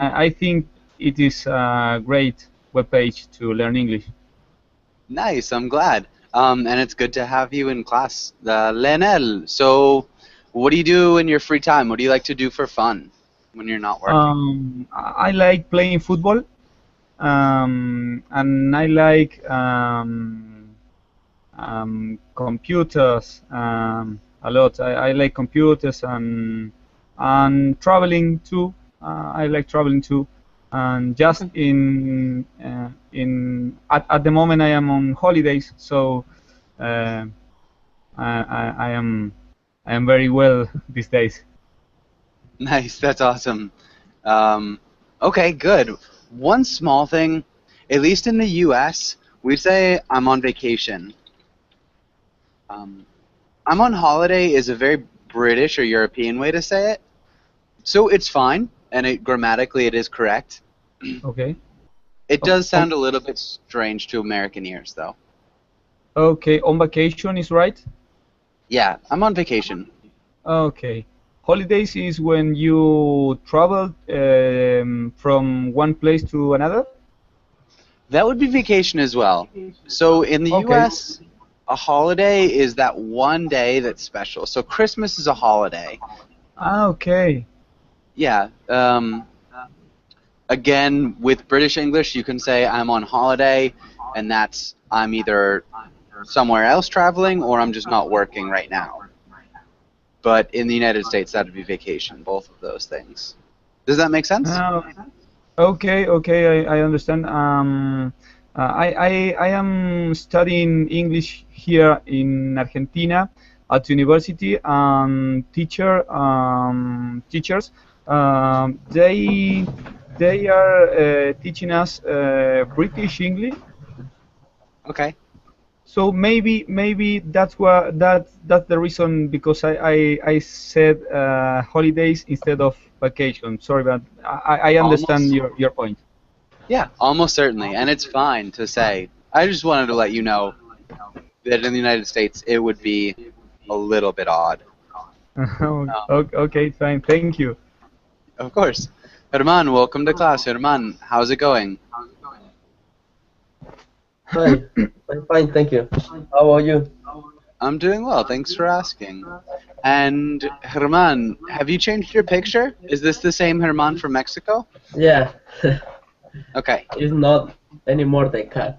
I think it is a great webpage to learn English. Nice, I'm glad. And it's good to have you in class. Lenel, so what do you do in your free time? What do you like to do for fun when you're not working? I like playing football, and I like computers a lot. I like computers and traveling too. I like traveling too. And just Okay. in at the moment I am on holidays, so uh, I am very well these days. Nice, that's awesome. Um, okay, good. One small thing, at least in the US, we say I'm on vacation. Um, I'm on holiday is a very British or European way to say it. So it's fine, and grammatically it is correct. Okay. It O- does On, sound a little bit strange to American ears, though. okay, on vacation is right. Yeah, I'm on vacation. Okay. Holidays is when you travel from one place to another. That would be vacation as well. So in the Okay. US, a holiday is that one day that's special. So Christmas is a holiday. Ah, okay. Yeah. Again, with British English, you can say I'm on holiday, and that's I'm either somewhere else traveling or I'm just not working right now. But in the United States, that would be vacation, both of those things. Does that make sense? Ah, okay, okay, I understand. I am studying English here in Argentina at university, and teachers, they are teaching us British English. Okay. So maybe that's the reason, because I said holidays instead of vacation. Sorry, but I understand Almost. your point. Yeah, almost certainly. And it's fine to say. I just wanted to let you know that in the United States, it would be a little bit odd. Okay, fine. Thank you. Of course. Herman, welcome to class. Herman, how's it going? Hi, I'm fine, thank you. How are you? I'm doing well. Thanks for asking. And Herman, have you changed your picture? Is this the same Herman from Mexico? Yeah, Okay. it's not anymore the cat.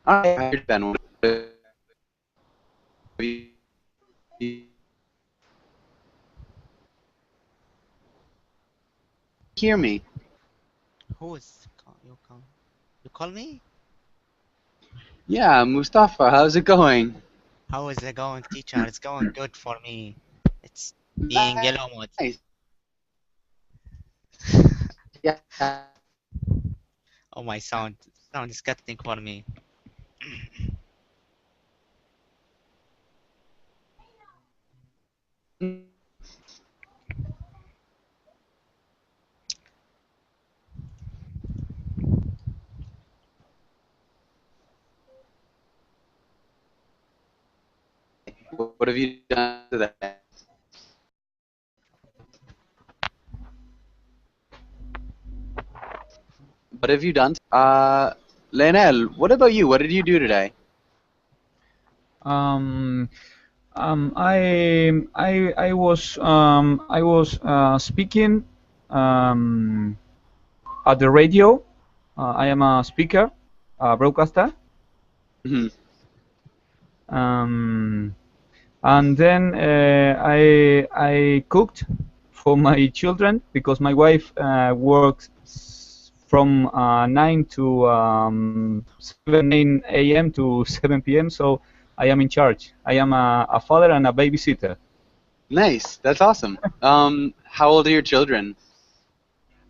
All right, Ben. What have you hear me? Who is you call? You call me? Yeah, Mustafa, how's it going? How is it going, teacher? It's going good for me. It's being yellow mode. Nice. Yeah. Oh, my sound is cutting for me. What have you done today? What have you done? Lenel, what about you? What did you do today? Um, I was speaking um, at the radio. I am a speaker, a broadcaster. Mhm. Um, and then I cooked for my children because my wife works from 9 to 7 a.m. to 7 p.m. So I am in charge. I am a father and a babysitter. Nice. That's awesome. How old are your children?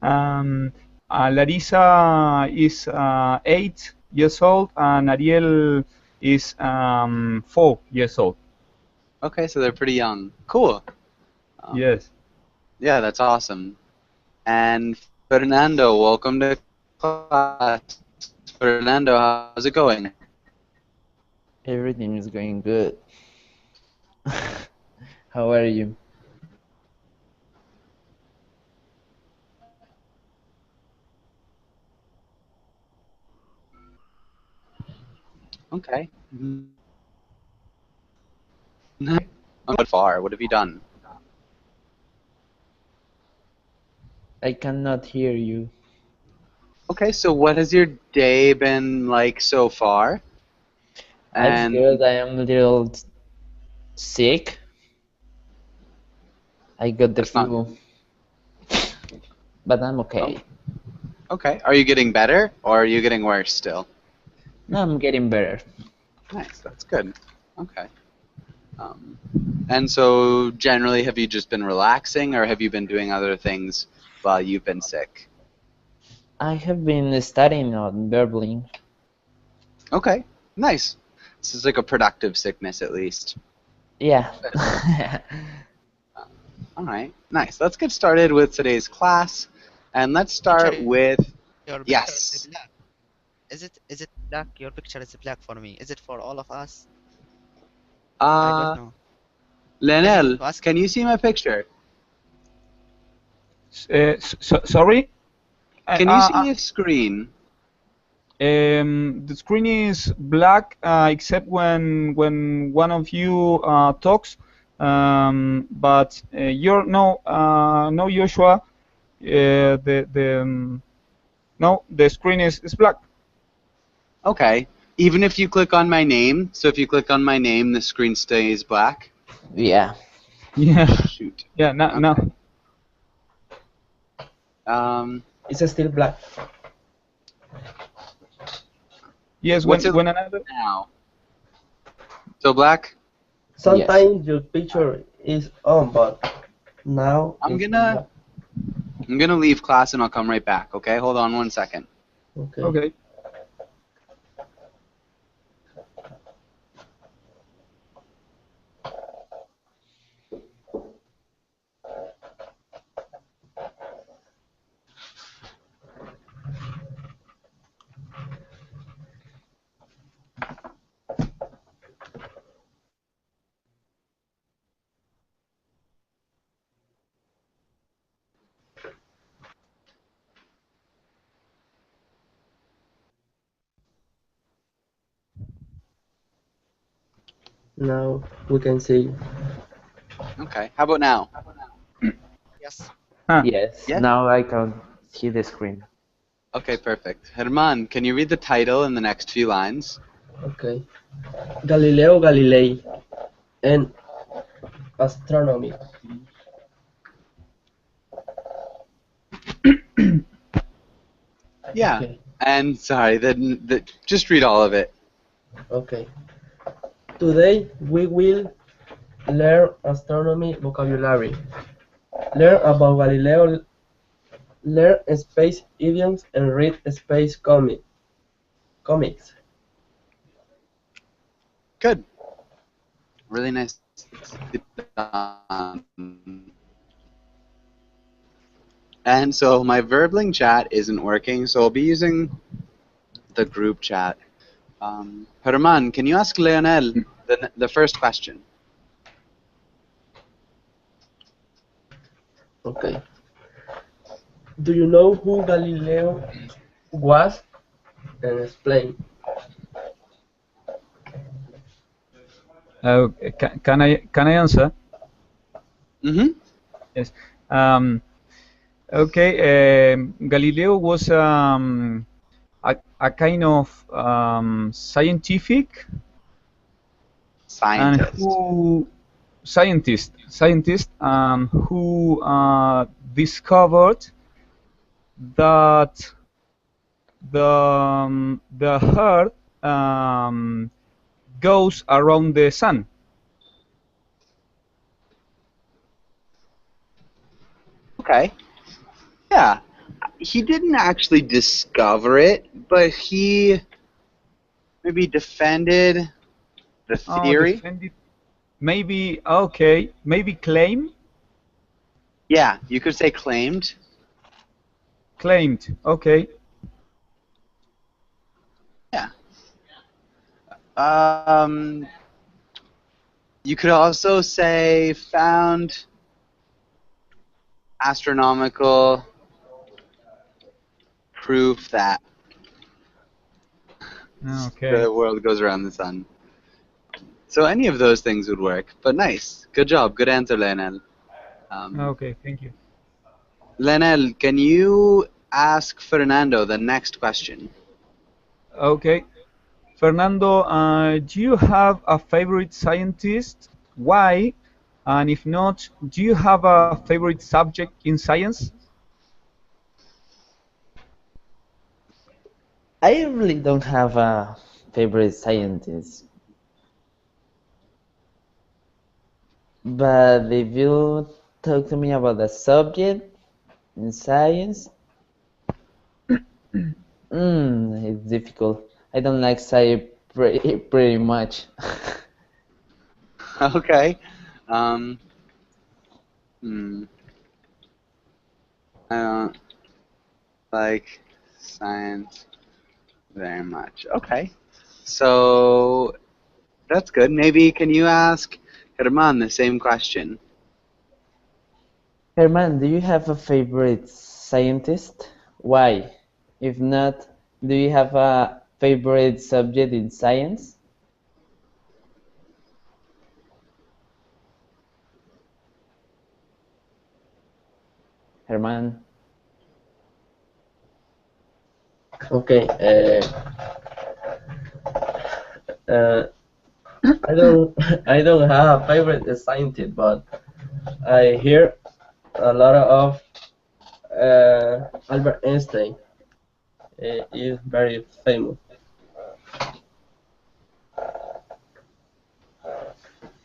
Um, Larissa is 8 years old, and Ariel is 4 years old. Okay, so they're pretty young. Cool. Yes. Yeah, that's awesome. And Fernando, welcome to class. Fernando, how's it going? Everything is going good. How are you? Okay. What far? What have you done? I cannot hear you. Okay, so what has your day been like so far? It's And good. I am a little sick. I got the that's not flu, but I'm okay. okay. Are you getting better or are you getting worse still? No, I'm getting better. Nice, that's good. Okay. Um, and so generally, have you just been relaxing or have you been doing other things while you've been sick? I have been studying on Berlin. Okay, nice. This is like a productive sickness at least. Yeah. All right, nice. Let's get started with today's class, and let's start Teacher, with your picture is yes. black. Is it black? Your picture is black for me. Is it for all of us? I don't know. Can you Lenel, ask? can you see my picture? Sorry. Can you see the screen? The screen is black except when one of you talks. But you're no Joshua. No, the screen is black. Okay. Even if you click on my name, so if you click on my name, the screen stays black. Yeah. Yeah. Shoot. Yeah. No. Okay. No. It's still black. Yes. What's it When another. now? So black. Sometimes your picture is on, but now I'm it's gonna leave class and I'll come right back. Okay. Hold on 1 second. okay. Okay. Now we can see. Okay. How about now? Yes. Huh. Yes. Yeah? Now I can see the screen. Okay. Perfect. Herman, can you read the title in the next few lines? Okay. Galileo Galilei and Astronomy. Yeah. Okay. And sorry, just read all of it. Okay. Today we will learn astronomy vocabulary, learn about Galileo, learn space idioms, and read space comics. Good. Really nice. And so my Verbling chat isn't working, so I'll be using the group chat. Herman, can you ask Leonel the first question? Okay. Do you know who Galileo was? And explain. Can I answer? Mm-hmm. Yes. Um, okay. Galileo was a kind of scientific and Scientist. scientist who discovered that the Earth goes around the sun. Okay. Yeah. He didn't actually discover it, but he maybe defended the Oh, theory. defended. Maybe okay. Maybe claim. Yeah, you could say claimed. Claimed. Okay. Yeah. You could also say found astronomical proof that Okay. the world goes around the sun. So any of those things would work. But nice. Good job. Good answer, Lionel. Okay. Thank you. Lionel, can you ask Fernando the next question? Okay. Fernando, do you have a favorite scientist? Why? And if not, do you have a favorite subject in science? I really don't have a favorite scientist. But if you talk to me about a subject in science, it's difficult. I don't like science pretty much. Okay. Um, hmm. I don't like science very much. Okay. So that's good. Maybe can you ask Herman the same question? Herman, do you have a favorite scientist? Why? If not, do you have a favorite subject in science? Herman? Okay. Uh, I don't I don't have a favorite scientist, but I hear a lot of Albert Einstein. Is very famous.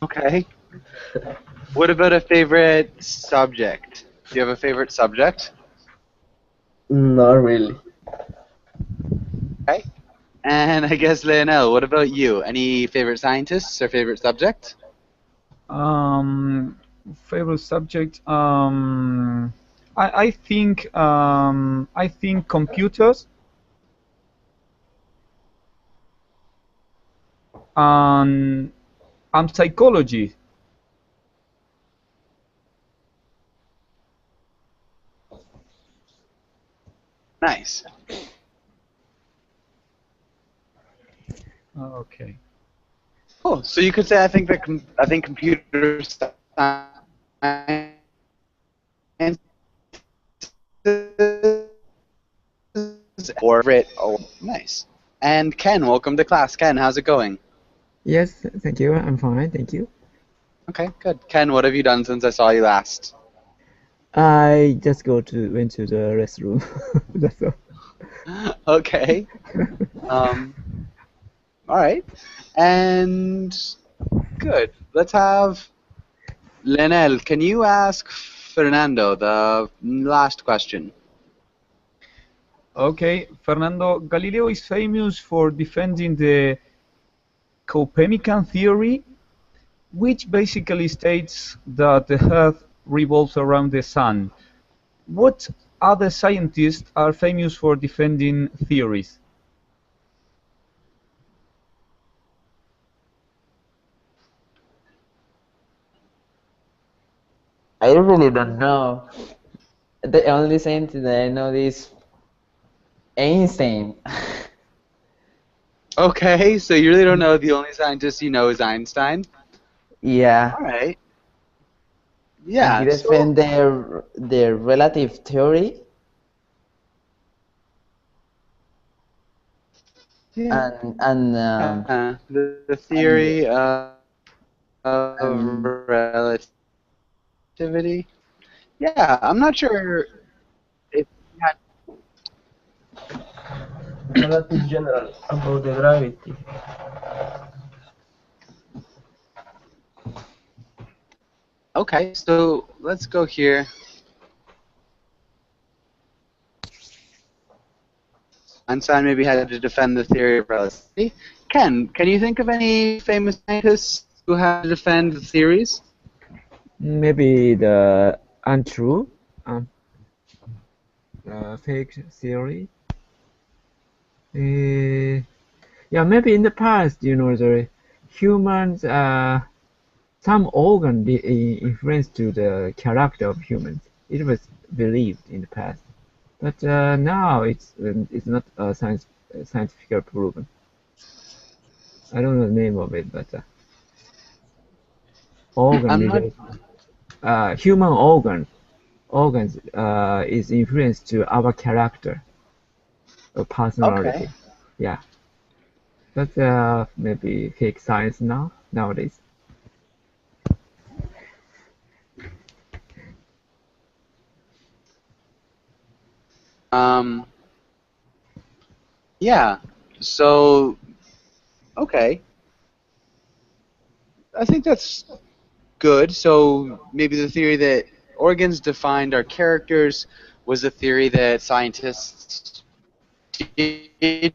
Okay. What about a favorite subject? Do you have a favorite subject? Not really. Okay. And I guess Leonel, what about you? Any favorite scientists or favorite subject? Um, Favorite subject. I think computers and psychology. Nice. Okay. Cool. So you could say I think computer science or favorite. Oh, nice. And Ken, welcome to class. Ken, how's it going? Yes, thank you. I'm fine, thank you. Okay, good. Ken, what have you done since I saw you last? I just went to the restroom. That's all. Okay. Um, all right. And good. Let's have Lenel. Can you ask Fernando the last question? Okay, Fernando, Galileo is famous for defending the Copernican theory, which basically states that the Earth revolves around the Sun. What other scientists are famous for defending theories? I really don't know. The only scientist that I know is Einstein. Okay, so you really don't know. The only scientist you know is Einstein. Yeah, All right. and he Yeah. So defend their relative theory, yeah, and the and theory. of relativity. Yeah, I'm not sure if you had. Relative general about the gravity. Okay, so let's go here. Einstein maybe had to defend the theory of relativity. Ken, can you think of any famous scientists who had to defend the theories? Maybe the untrue, fake theory. Yeah, maybe in the past, the humans, some organ influence to the character of humans. It was believed in the past, but now it's not scientific proven. I don't know the name of it, but organ I'm not. related, human organs is influenced to our character or Okay. personality. Yeah, that's maybe fake science nowadays. Um. Yeah. So, okay. I think that's good. So maybe the theory that organs defined our characters was a theory that scientists did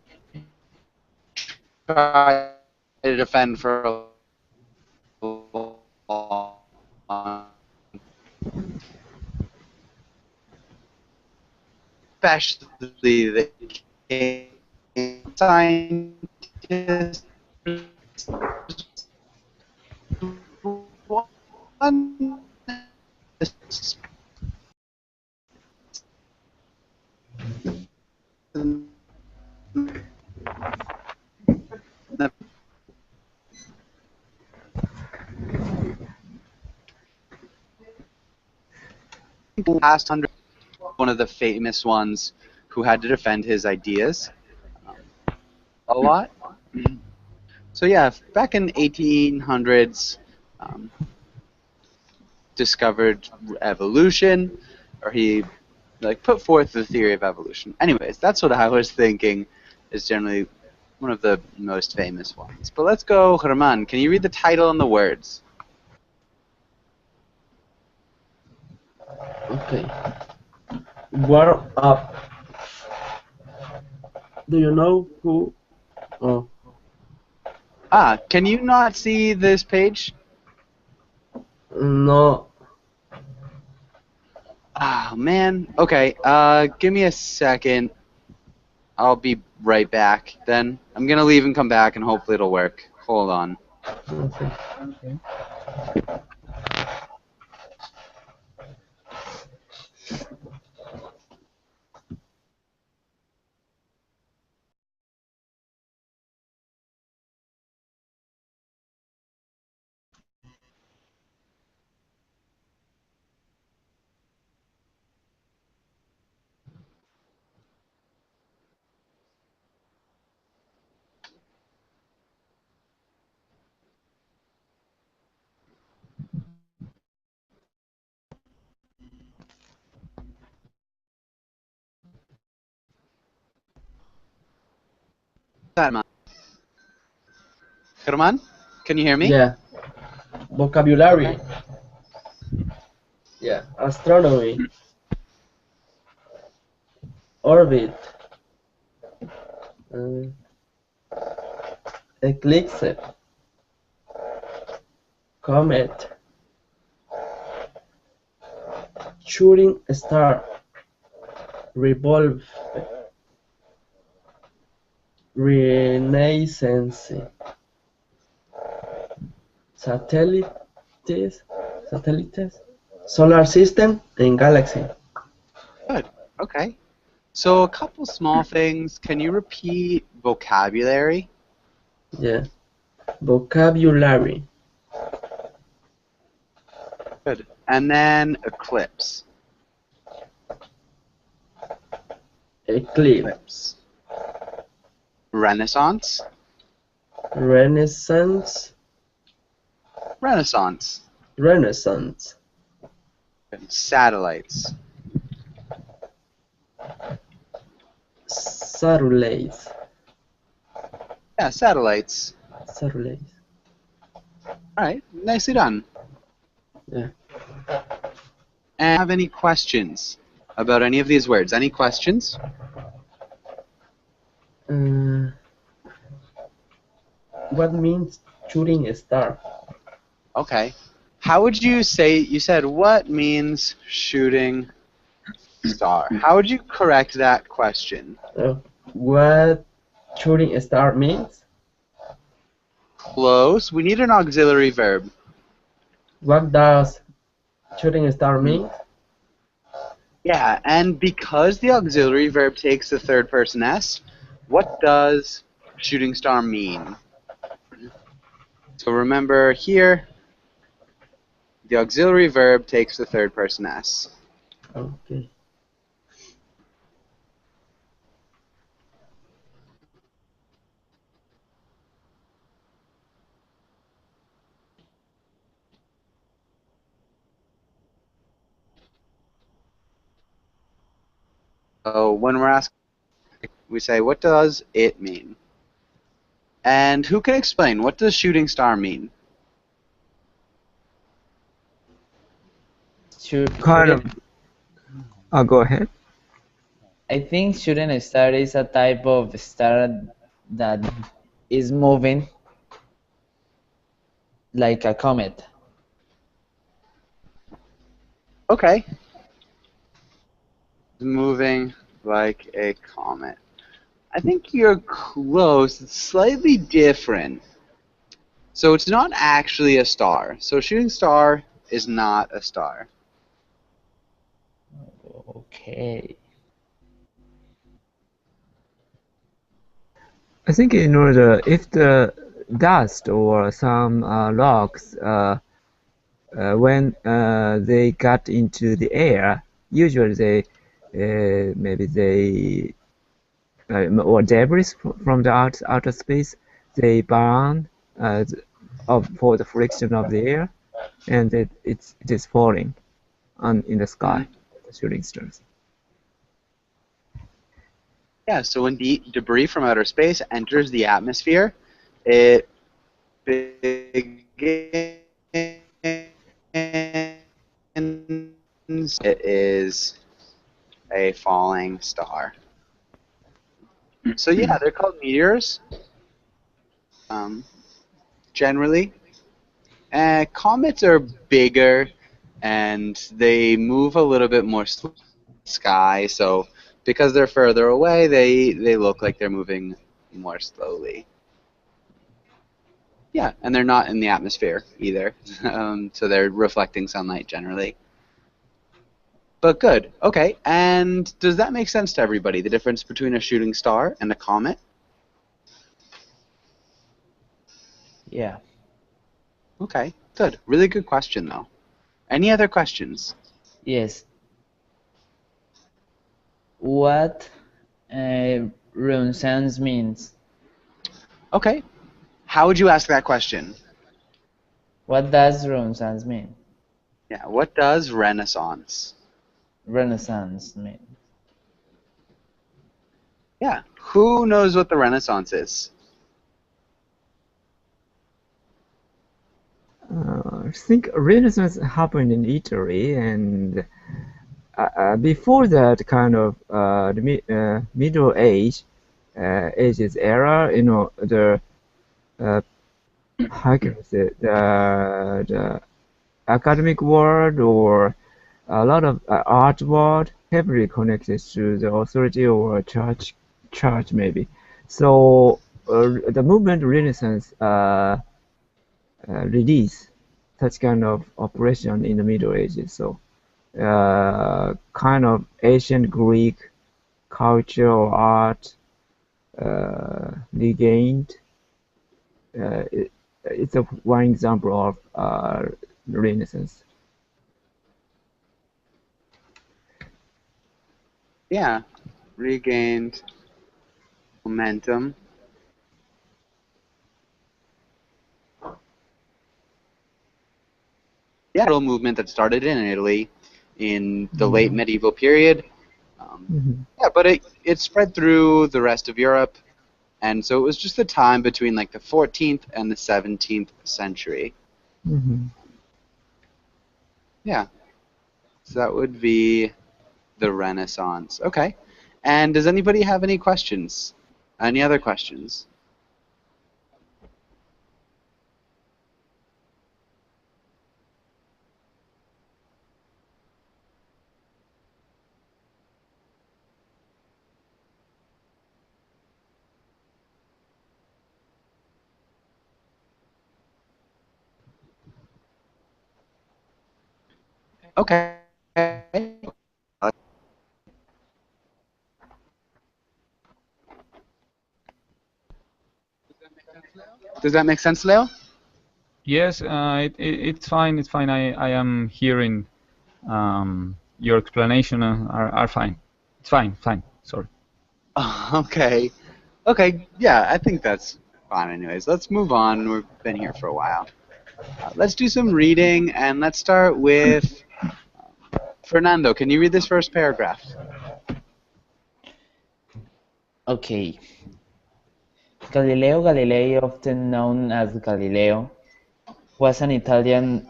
try to defend for a long, especially the scientists one the past 100, one of the famous ones who had to defend his ideas a lot. So yeah, back in 1800s, um, discovered evolution, or he like put forth the theory of evolution. Anyways, that's what I was thinking is generally one of the most famous ones. But let's go, Germán. Can you read the title and the words? Okay. Warm up. Do you know who? Oh, Ah, can you not see this page? no. Ah, man. Okay, give me a second. I'll be right back then. I'm gonna leave and come back and hopefully it'll work. Hold on. Okay. Okay. Germán, can you hear me? Yeah. Vocabulary. Okay. Yeah. Astronomy. Orbit. Uh, eclipse. Comet. Shooting star. Revolve. Renaissance. Satellites. Satellites. Solar system and galaxy. Good. Okay. So a couple small things. Can you repeat vocabulary? Yeah. Vocabulary. Good. And then eclipse. Eclipse. Eclipse. Renaissance. Renaissance. Renaissance. Renaissance. Satellites. Satellites. Yeah, satellites. Satellites. All right, nicely done. Yeah. And have any questions about any of these words? Any questions? What means shooting a star? Okay. How would you say, you said what means shooting star? How would you correct that question? What shooting a star means? Close. We need an auxiliary verb. What does shooting a star mean? Yeah, and because the auxiliary verb takes the third person S, what does shooting star mean? So remember here, the auxiliary verb takes the third person S. Okay. So when we're asked, we say, what does it mean? And who can explain, what does shooting star mean? Kind of. Go ahead. I think shooting a star is a type of star that is moving like a comet. Okay. Moving like a comet. I think you're close. It's slightly different. So it's not actually a star. So shooting star is not a star. Okay. I think in order if the dust or some rocks when they got into the air, usually they maybe they or debris from the outer space, they burn for the friction of the air, and it is falling in the sky, the shooting stars. Yeah, so when debris from outer space enters the atmosphere, it is a falling star. So yeah, they're called meteors. Generally, comets are bigger, and they move a little bit more slowly in the sky. So because they're further away, they look like they're moving more slowly. Yeah, and they're not in the atmosphere either, so they're reflecting sunlight generally. But good. Okay, and does that make sense to everybody, the difference between a shooting star and a comet? Yeah. Okay, good. Really good question, though. Any other questions? Yes. What Renaissance means? Okay. How would you ask that question? What does Renaissance mean? Yeah, what does Renaissance? Renaissance mean? Yeah, who knows what the Renaissance is? I think Renaissance happened in Italy, and before that kind of the Middle Ages era, the how can I say the academic world or a lot of art world heavily connected to the authority or church maybe. So the movement Renaissance release such kind of operation in the Middle Ages. So kind of ancient Greek culture or art regained. It's one example of Renaissance. Yeah, regained momentum. movement that started in Italy in the late medieval period. Yeah, but it spread through the rest of Europe, and so it was just the time between like the 14th and the 17th century. Yeah, so that would be the Renaissance. Okay, and does anybody have any questions? Any other questions? Okay. Does that make sense, Leo? Yes, it's fine. It's fine. I am hearing your explanation are fine. It's fine. Fine. Sorry. Okay. Okay. Yeah, I think that's fine. Anyways, let's move on. We've been here for a while. Let's do some reading, and let's start with Fernando. Can you read this first paragraph? Okay. Galileo Galilei, often known as Galileo, was an Italian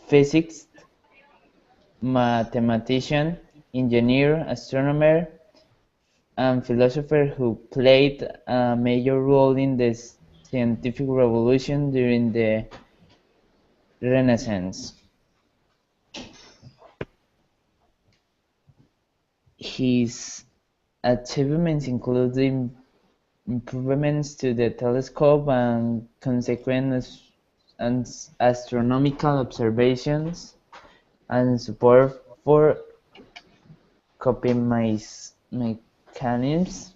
physicist, mathematician, engineer, astronomer, and philosopher who played a major role in the scientific revolution during the Renaissance. His achievements include the improvements to the telescope and consequent astronomical observations, and support for copying mechanisms.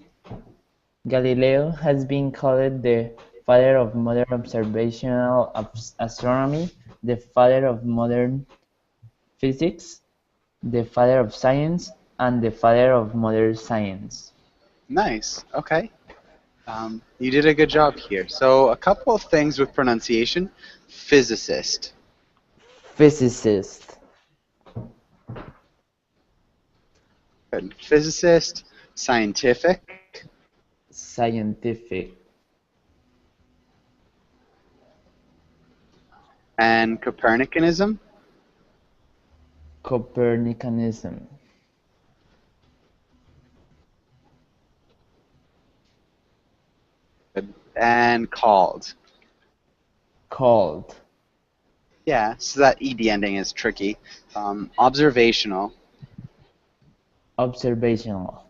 Galileo has been called the father of modern observational astronomy, the father of modern physics, the father of science, and the father of modern science. Nice. Okay. You did a good job here. So a couple of things with pronunciation. Physicist. Physicist. Good. Physicist. Scientific. Scientific. And Copernicanism. Copernicanism. Good. And called. Called. Yeah, so that ed ending is tricky. Observational. Observational.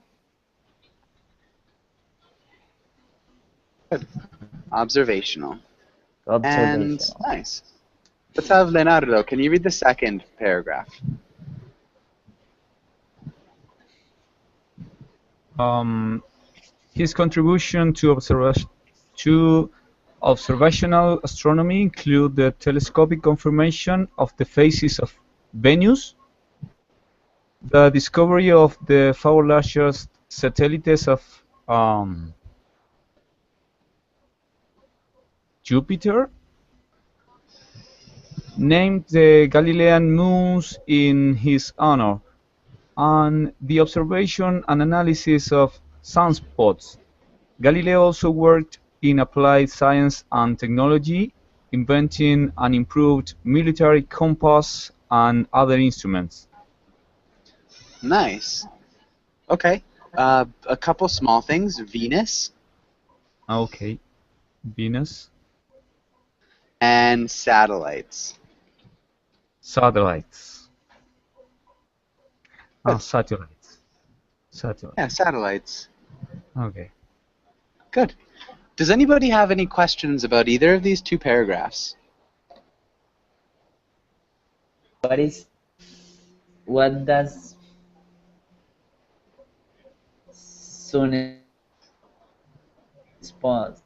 Good. Observational. And Observational. nice. Let's have Leonardo. Can you read the second paragraph? His contribution to observational astronomy include the telescopic confirmation of the phases of Venus, the discovery of the four largest satellites of Jupiter, named the Galilean moons in his honor, and the observation and analysis of sunspots. Galileo also worked in applied science and technology, inventing an improved military compass and other instruments. Nice. Okay. A couple small things. Venus. Okay, Venus. And satellites. Satellites. Good. Satellites. Yeah, satellites. Okay. Good. Does anybody have any questions about either of these two paragraphs? What does sunspot?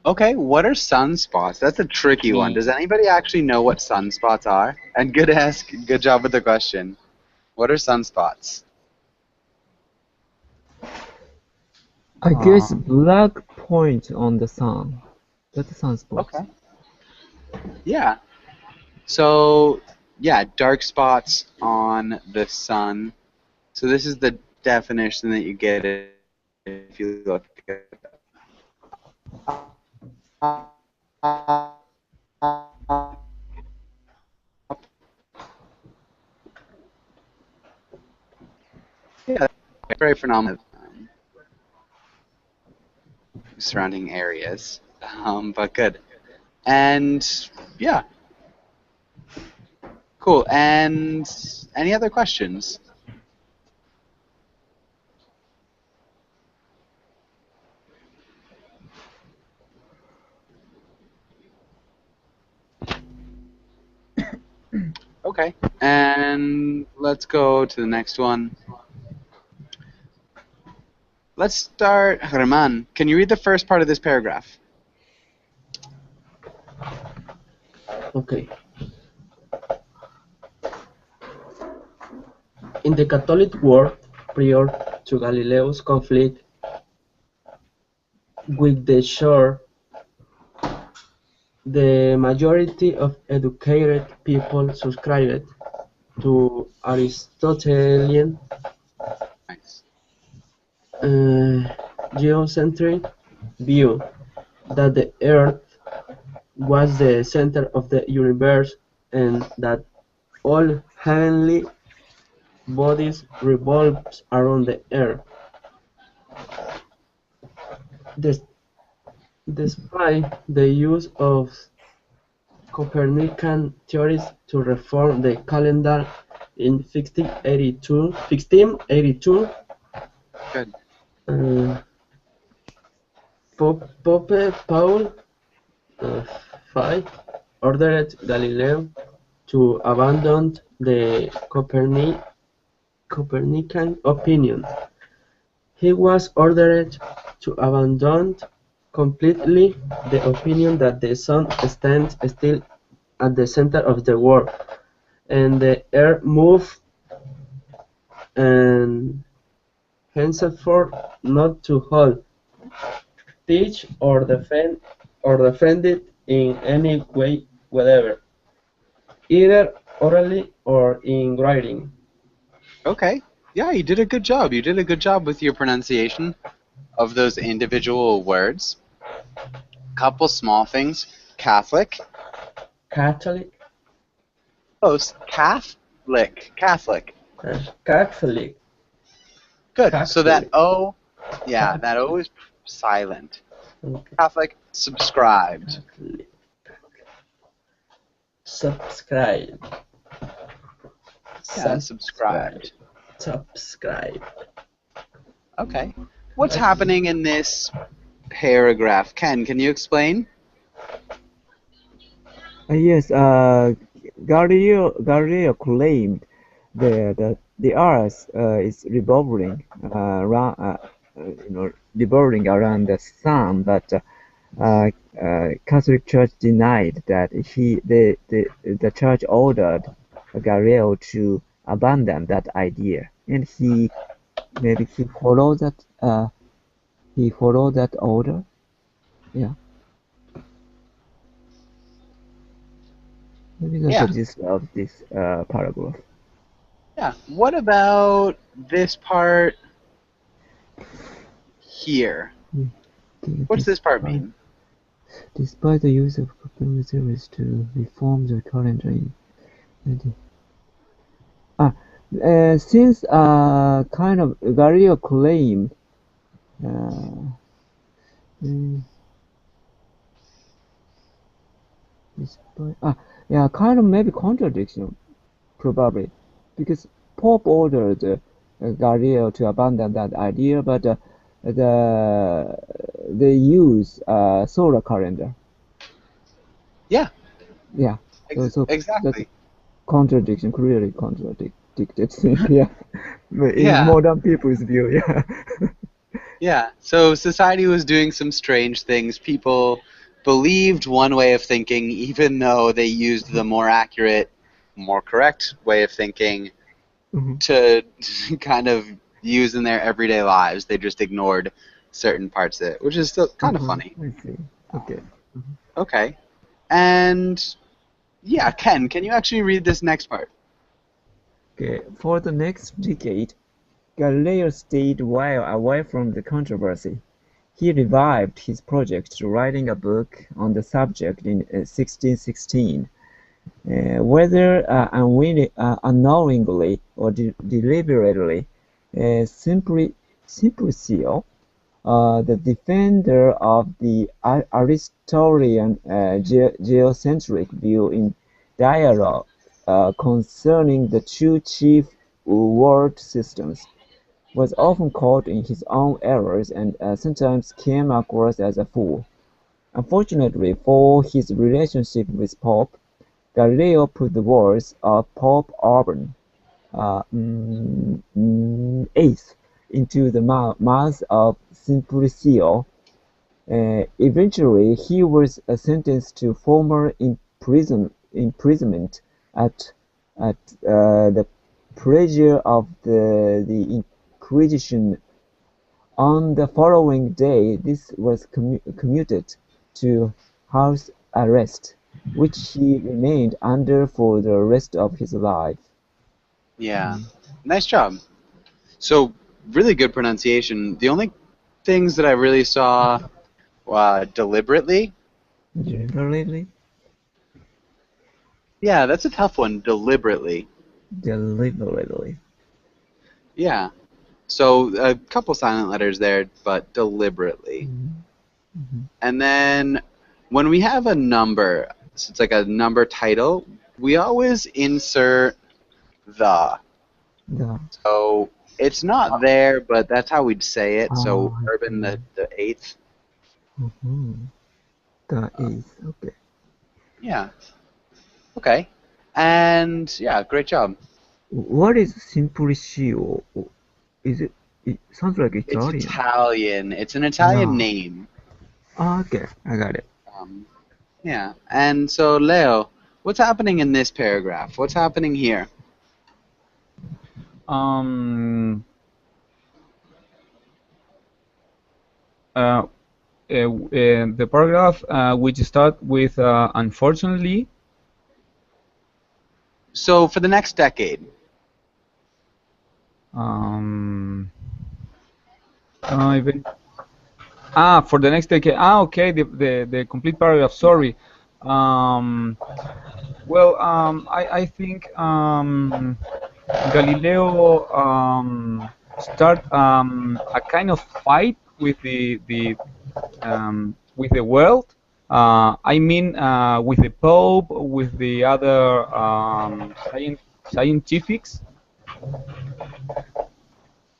Okay, what are sunspots? That's a tricky one. Does anybody actually know what sunspots are? And good job with the question. What are sunspots? I guess black point on the sun. That's a sunspot. Okay. Yeah. So, yeah, dark spots on the sun. So this is the definition that you get if you look yeah, very phenomenal surrounding areas. But good. And yeah, cool. And any other questions? Okay. And let's go to the next one. Let's start, Herman. Can you read the first part of this paragraph? Okay. In the Catholic world, prior to Galileo's conflict with the Church, the majority of educated people subscribed to Aristotelian Nice. geocentric view that the Earth was the center of the universe and that all heavenly bodies revolves around the Earth. Despite the use of Copernican theories to reform the calendar in 1682, Good. Pope Paul V ordered Galileo to abandon the Copernican opinion. He was ordered to abandon completely the opinion that the sun stands still at the center of the world, and the earth moves, and henceforth not to hold, teach, or defend it in any way whatever, either orally or in writing. Okay. Yeah, you did a good job. You did a good job with your pronunciation of those individual words. Couple small things. Catholic. Catholic, Close. Catholic. Catholic. Catholic, Good. So that Catholic. O, yeah, that O is silent. Okay. Catholic. Subscribed. Catholic. Subscribe. Yeah, subscribed. Subscribe. Okay. What's happening in this paragraph? Ken, can you explain? Yes, Galileo claimed the Earth is revolving around the sun, but Catholic Church denied that the Church ordered Galileo to abandon that idea, and maybe he followed that order. Yeah, maybe that's Yeah. the gist of this paragraph. Yeah. What about this part here? What's this part mean? Despite the use of Copernican theories to reform the calendar since kind of Galileo claimed uh, despite kind of maybe contradiction probably because Pope ordered Galileo to abandon that idea, but they use solar calendar. Yeah. Yeah, so that's Exactly. contradiction, clearly contradicted thing. Yeah, in Yeah. modern people's view. Yeah. Yeah. So society was doing some strange things. People believed one way of thinking, even though they used the more accurate, more correct way of thinking Mhm. to kind of use in their everyday lives. They just ignored certain parts of it, which is still kind of funny. I see. Okay. Okay. And yeah, Ken, can you actually read this next part? Okay, for the next decade, Galileo stayed well away from the controversy. He revived his project, writing a book on the subject in 1616. Whether unknowingly or deliberately, Simplicio, the defender of the Aristotelian geocentric view in dialogue concerning the two chief world systems, was often caught in his own errors and sometimes came across as a fool. Unfortunately for his relationship with Pope, Galileo put the words of Pope Urban VIII into the mouth of Simplicio. Eventually, he was sentenced to formal imprisonment at the pressure of the Inquisition. On the following day, this was commuted to house arrest, which he remained under for the rest of his life. Yeah, nice job. So really good pronunciation. The only things that I really saw deliberately. Deliberately? Yeah, that's a tough one. Deliberately. Deliberately. Yeah. So a couple silent letters there, but deliberately. And then when we have a number, so it's like a number title, we always insert the. The. So it's not there, but that's how we'd say it. So I Urban see. the eighth. The is okay. Yeah. Okay. And yeah, great job. What is Simplicio? Is it? It sounds like It's Italian. Italian. It's an Italian Yeah. name. Okay, I got it. Yeah. And so Leo, what's happening in this paragraph? What's happening here? Um, the paragraph which start with unfortunately. So for the next decade. Even, for the next decade. Okay, the complete paragraph. Sorry. Well, I think Galileo start a kind of fight with the world. I mean, with the Pope, with the other scientifics.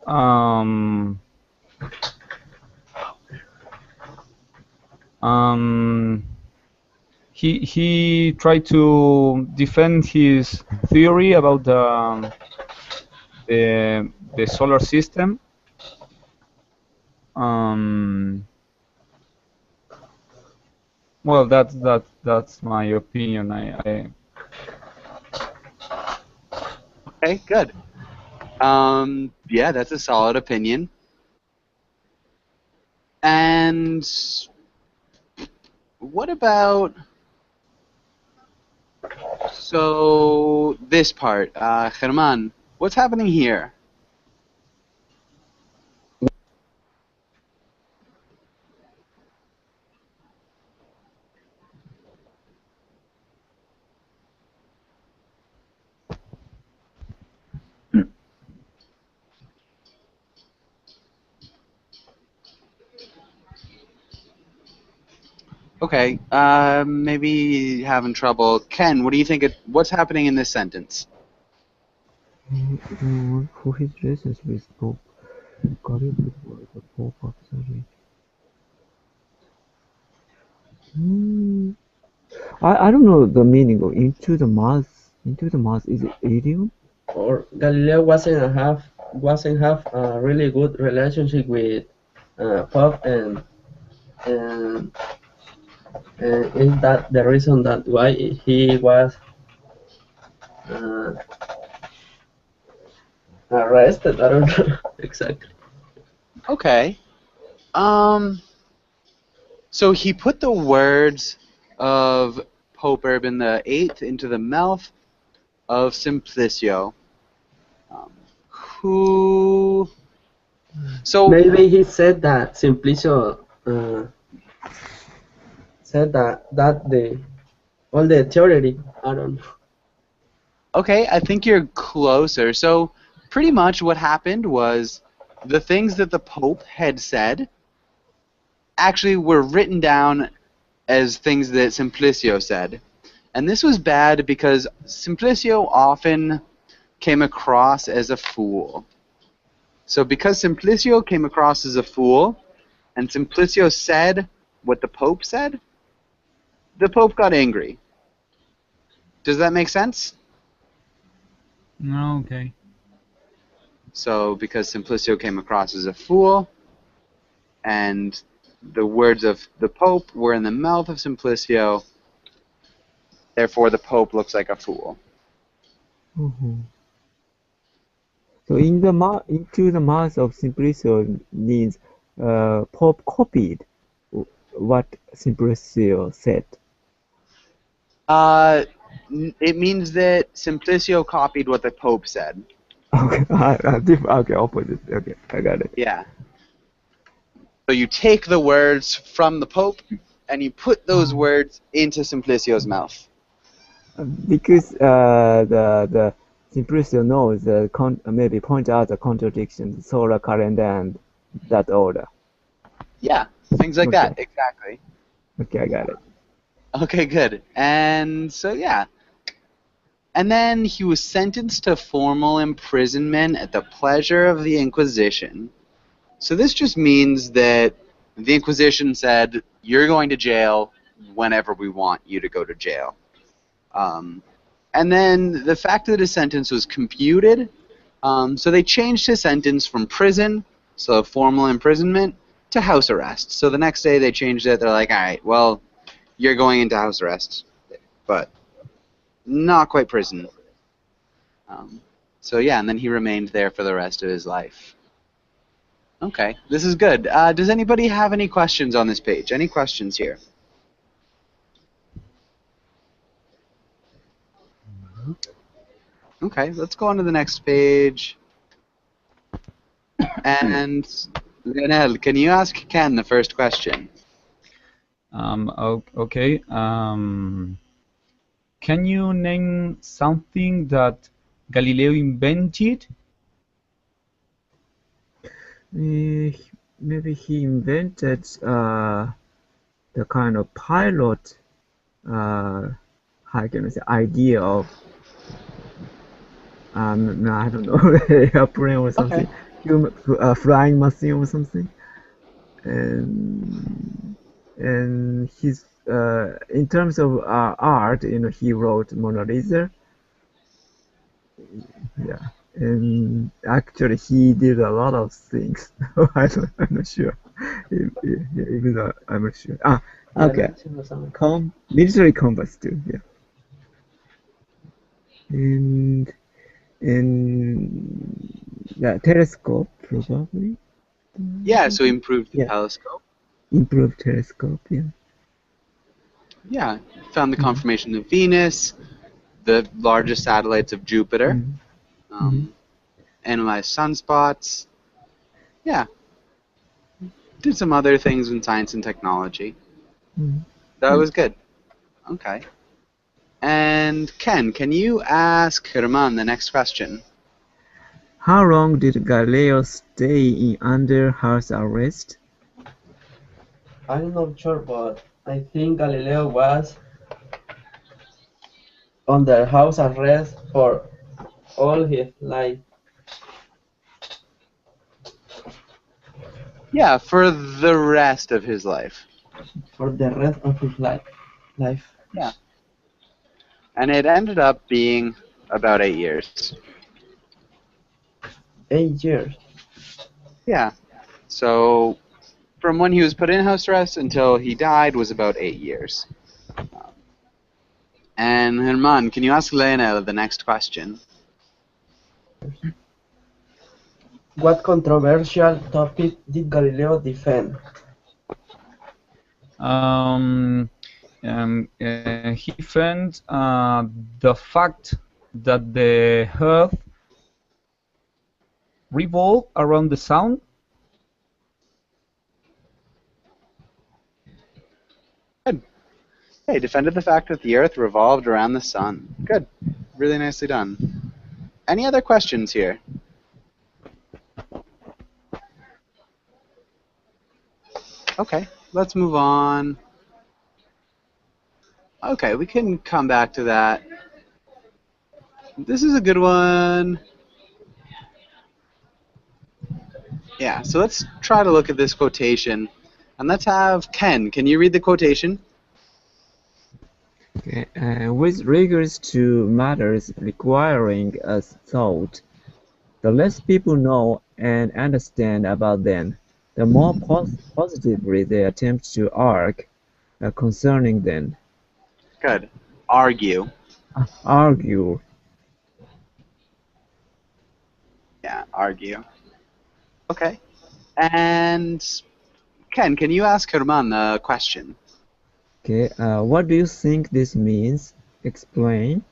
Um, he tried to defend his theory about the solar system. Well, that's my opinion. Okay, good. Yeah, that's a solid opinion. And what about so this part, Germán, what's happening here? Okay, maybe having trouble. Ken, what do you think? What's happening in this sentence? For his relations with Pope, Galileos was the Pope of the I don't know the meaning of into the mouth. Into the mouth is it idiom? Or Galileo wasn't have a really good relationship with Pope, and is that the reason that why he was uh, arrested? I don't know exactly. Okay. So he put the words of Pope Urban VIII into the mouth of Simplicio. Who? So Maybe he said that Simplicio said that the all the theory. I don't know. okay, I think you're closer. So pretty much what happened was the things that the Pope had said actually were written down as things that Simplicio said. And this was bad because Simplicio often came across as a fool. So because Simplicio came across as a fool, and Simplicio said what the Pope said, the Pope got angry. Does that make sense? No, okay. So because Simplicio came across as a fool, and the words of the Pope were in the mouth of Simplicio, therefore the Pope looks like a fool. Mhm. So into the mouth of Simplicio means Pope copied what Simplicio said. It means that Simplicio copied what the Pope said. Okay, okay, opposite. Okay, I got it. Yeah. So you take the words from the Pope and you put those words into Simplicio's mouth. Because the Simplicio knows maybe point out the contradiction, solar calendar and that order. Yeah, things like Okay. that. Exactly. Okay, I got it. Okay, good. And so, yeah. And then he was sentenced to formal imprisonment at the pleasure of the Inquisition. So this just means that the Inquisition said, you're going to jail whenever we want you to go to jail. And then the fact that his sentence was computed, so they changed his sentence from prison, so formal imprisonment, to house arrest. So the next day they changed it. They're like, all right, well, you're going into house arrest, but not quite prison. So yeah, and then he remained there for the rest of his life. Okay, this is good. Does anybody have any questions on this page? Any questions here? Okay, let's go on to the next page. And Lionel, can you ask Ken the first question? Okay. Can you name something that Galileo invented? Maybe he invented the kind of pilot, how can I say, idea of no, I don't know, airplane or something, flying machine or something, and his in terms of art, he wrote Mona Lisa. Yeah, and actually he did a lot of things. I'm not sure. Even I'm not sure. Okay. Military compass too. Yeah. And the telescope probably. Yeah, so he improved the Yeah. telescope. Improved telescope. Yeah. Yeah, found the conformation of Venus, the largest satellites of Jupiter, analyzed sunspots. Yeah, did some other things in science and technology. That was good. Okay. And Ken, can you ask Herman the next question? How long did Galileo stay in under house arrest? I'm not sure, but I think Galileo was under house arrest for all his life. Yeah, for the rest of his life. For the rest of his life. Yeah. And it ended up being about 8 years. 8 years. Yeah. So from when he was put in house arrest until he died was about 8 years. And Herman, can you ask Lionel the next question? What controversial topic did Galileo defend? he found the fact that the Earth revolves around the sun. Good. Hey, defended the fact that the Earth revolved around the sun. Good. Really nicely done. Any other questions here? Okay, let's move on. Okay, we can come back to that. This is a good one. Yeah, so let's try to look at this quotation. And let's have Ken. Can you read the quotation? Okay, with regards to matters requiring a thought, the less people know and understand about them, the more positively they attempt to argue concerning them. Good. Argue. Argue. Yeah, argue. Okay. And Ken, can you ask Herman a question? Okay, what do you think this means? Explain.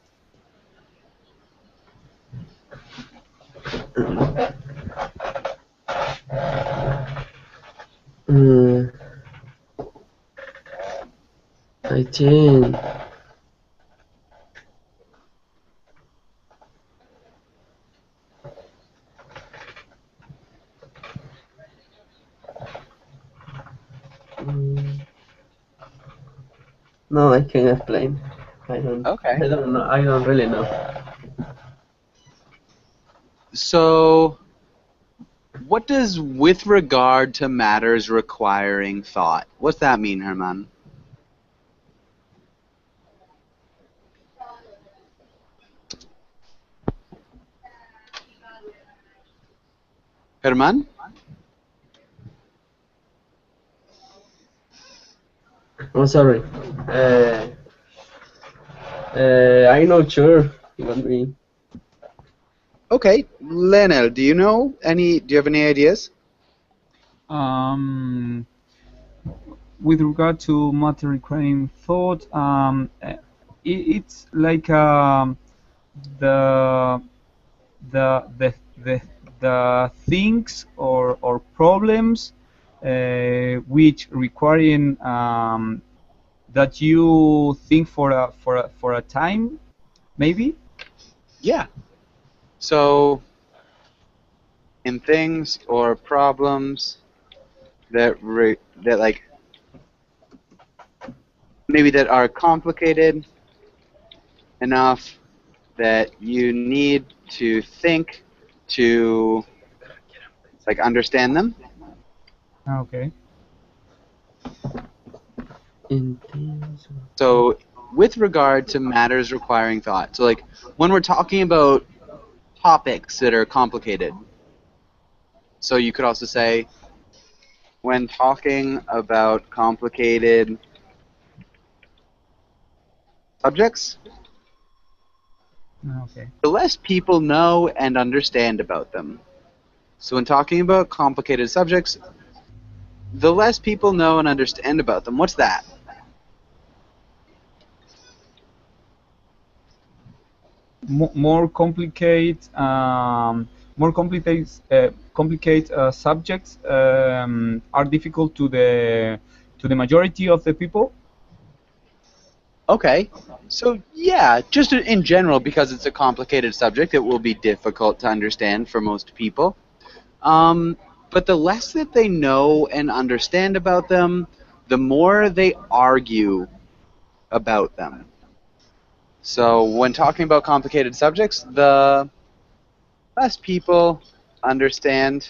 I think no, I can explain. Okay. I don't know. I don't really know. So, what does with regard to matters requiring thought? What's that mean, Herman? Herman? Oh, sorry. I'm not sure what mean. Okay, Lenel, do you know any? Do you have any ideas? With regard to matter requiring thought, it's like the the the the, the things or problems which requiring that you think for a time, maybe. Yeah. So, in things or problems that like maybe that are complicated enough that you need to think to like understand them. Okay. In things. So with regard to matters requiring thought, so like when we're talking about topics that are complicated, so you could also say when talking about complicated subjects, Okay. the less people know and understand about them. So when talking about complicated subjects, the less people know and understand about them. What's that? More complicated subjects are difficult to the majority of the people. Okay, so yeah, just in general, because it's a complicated subject, it will be difficult to understand for most people. But the less that they know and understand about them, the more they argue about them. So when talking about complicated subjects, the less people understand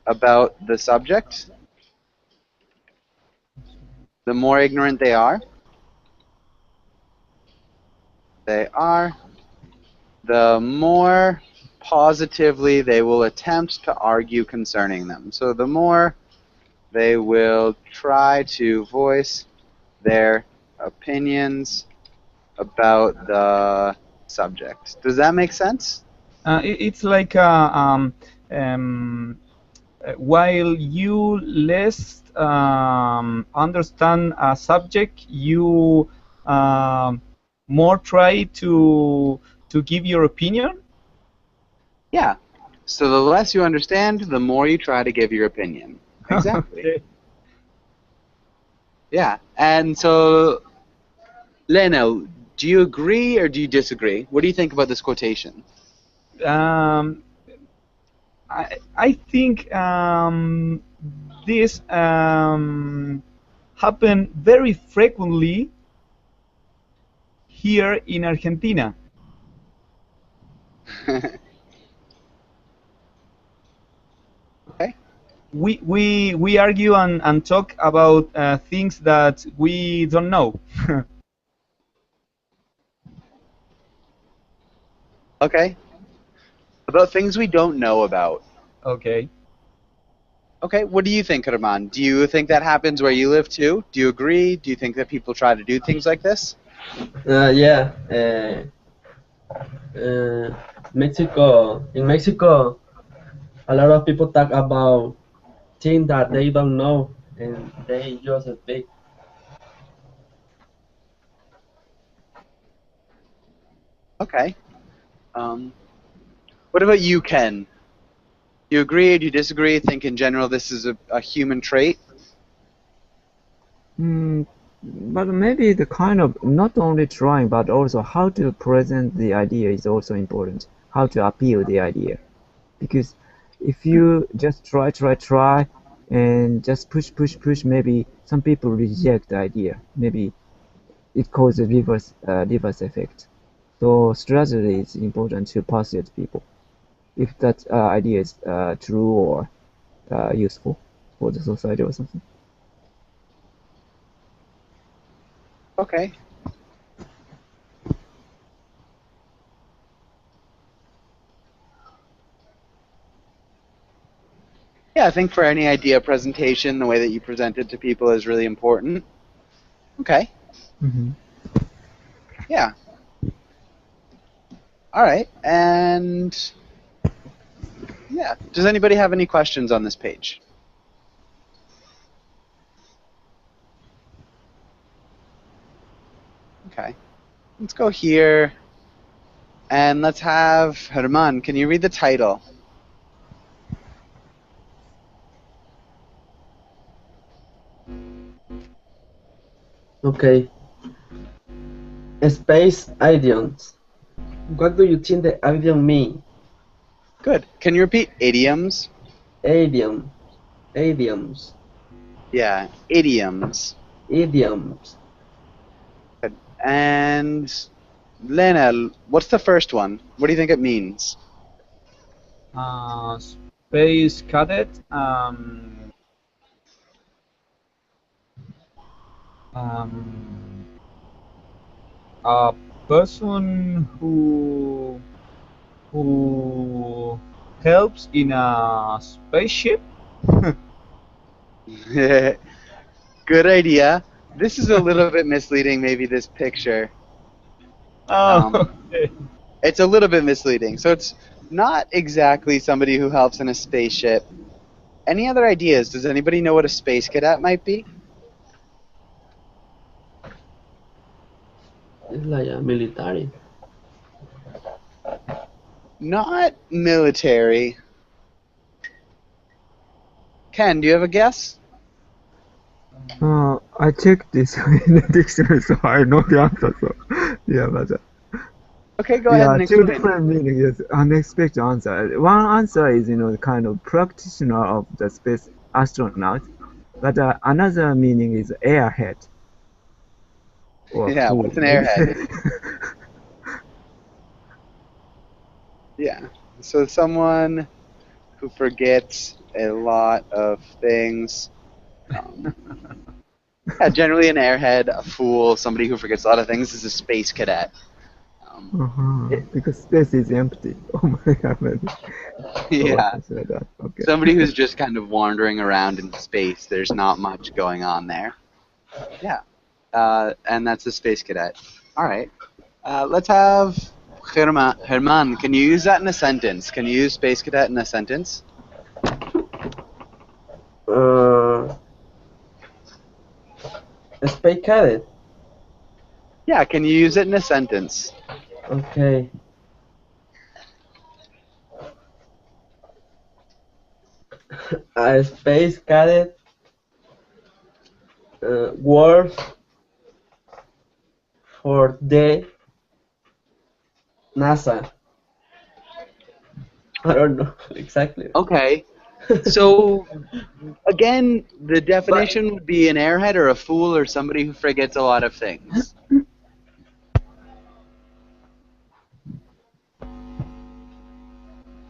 about the subject, the more ignorant they are. The more positively they will attempt to argue concerning them. So the more they will try to voice their opinions about the subject. Does that make sense? It's like while you less understand a subject, you more try to give your opinion. Yeah. So the less you understand, the more you try to give your opinion. Exactly. Okay. Yeah. And so, Leno, do you agree or do you disagree? What do you think about this quotation? Um, I think this happen very frequently here in Argentina. Okay. We argue and talk about things that we don't know. Okay. About things we don't know about. Okay. Okay, what do you think, Herman? Do you think that happens where you live too? Do you agree? Do you think that people try to do things like this? Yeah. Mexico. In Mexico, a lot of people talk about things that they don't know, and they just speak. Okay. What about you, Ken? Do you agree? Do you disagree? Think in general this is a human trait? But maybe the kind of not only trying, but also how to present the idea is also important. How to appeal the idea, because if you just try, and just push, maybe some people reject the idea. Maybe it causes reverse effect. So strategy is important to persuade people if that idea is true or useful for the society or something. Okay. Yeah, I think for any idea presentation, the way that you present it to people is really important. Okay. Mm-hmm. Yeah. All right. And yeah, does anybody have any questions on this page? Okay. Let's go here. And let's have Herman. Can you read the title? Okay. Space idioms. What do you think the idiom mean? Good. Can you repeat idioms? Idiom. Idioms. Yeah, idioms. Idioms. Good. And Lena, what's the first one? What do you think it means? Space cadet. Um, a person who helps in a spaceship. Good idea. This is a little bit misleading, maybe this picture. Oh, okay. It's a little bit misleading. So it's not exactly somebody who helps in a spaceship. Any other ideas? Does anybody know what a space cadet might be? It's like a military. Not military. Ken, do you have a guess? I checked this in the dictionary, so I know the answer. So yeah, but Okay, go ahead and two explain. different meanings. Yes, unexpected answer. One answer is the kind of practitioner of the space astronaut, but another meaning is airhead or Yeah, fool. what's an Maybe. airhead? Yeah. So someone who forgets a lot of things. Yeah, generally an airhead, a fool, somebody who forgets a lot of things is a space cadet. Because space is empty. Oh my god, maybe. Yeah. Consider that. Okay. Somebody who's just kind of wandering around in space. There's not much going on there. Yeah. And that's a space cadet. All right. Let's have Herman. Herman, can you use that in a sentence? Can you use space cadet in a sentence? Uh, Space Cadet. Yeah, can you use it in a sentence? Okay. A Space Cadet works for the NASA. I don't know exactly. Okay. So, again, the definition would be an airhead or a fool or somebody who forgets a lot of things.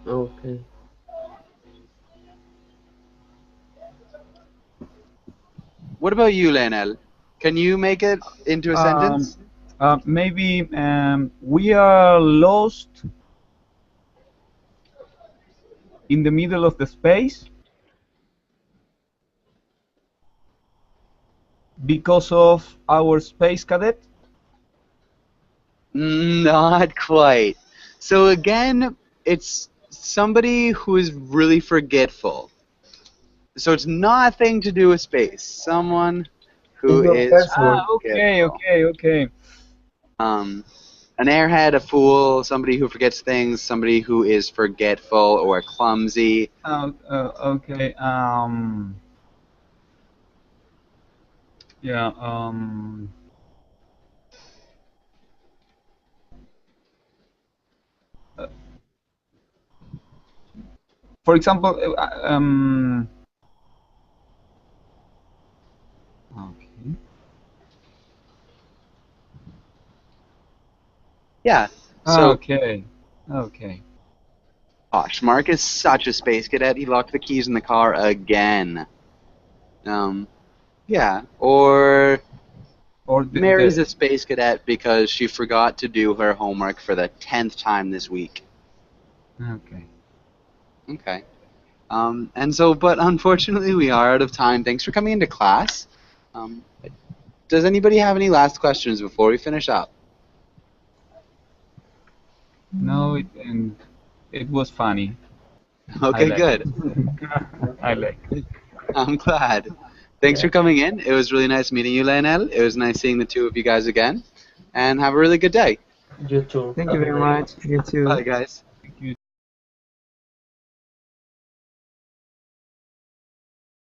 Okay. What about you, Lionel? Can you make it into a sentence? Maybe we are lost in the middle of the space because of our space cadet. Not quite. So again, it's somebody who is really forgetful. So it's nothing to do with space. Someone who It's not is person. Okay, forgetful. okay. An airhead, a fool, somebody who forgets things, somebody who is forgetful or clumsy. Okay. Yeah. Uh, for example, okay. Yeah. So, Okay. Okay. gosh, Mark is such a space cadet. He locked the keys in the car again. Yeah. Or Or Mary's a space cadet because she forgot to do her homework for the 10th time this week. okay. Okay. But unfortunately, we are out of time. Thanks for coming into class. Does anybody have any last questions before we finish up? No, it was funny. Okay, good. I like. I'm glad. Thanks for coming in. It was really nice meeting you, Lionel. It was nice seeing the two of you guys again. And have a really good day. You too. Thank Have you a very nice much. You too. Bye, guys.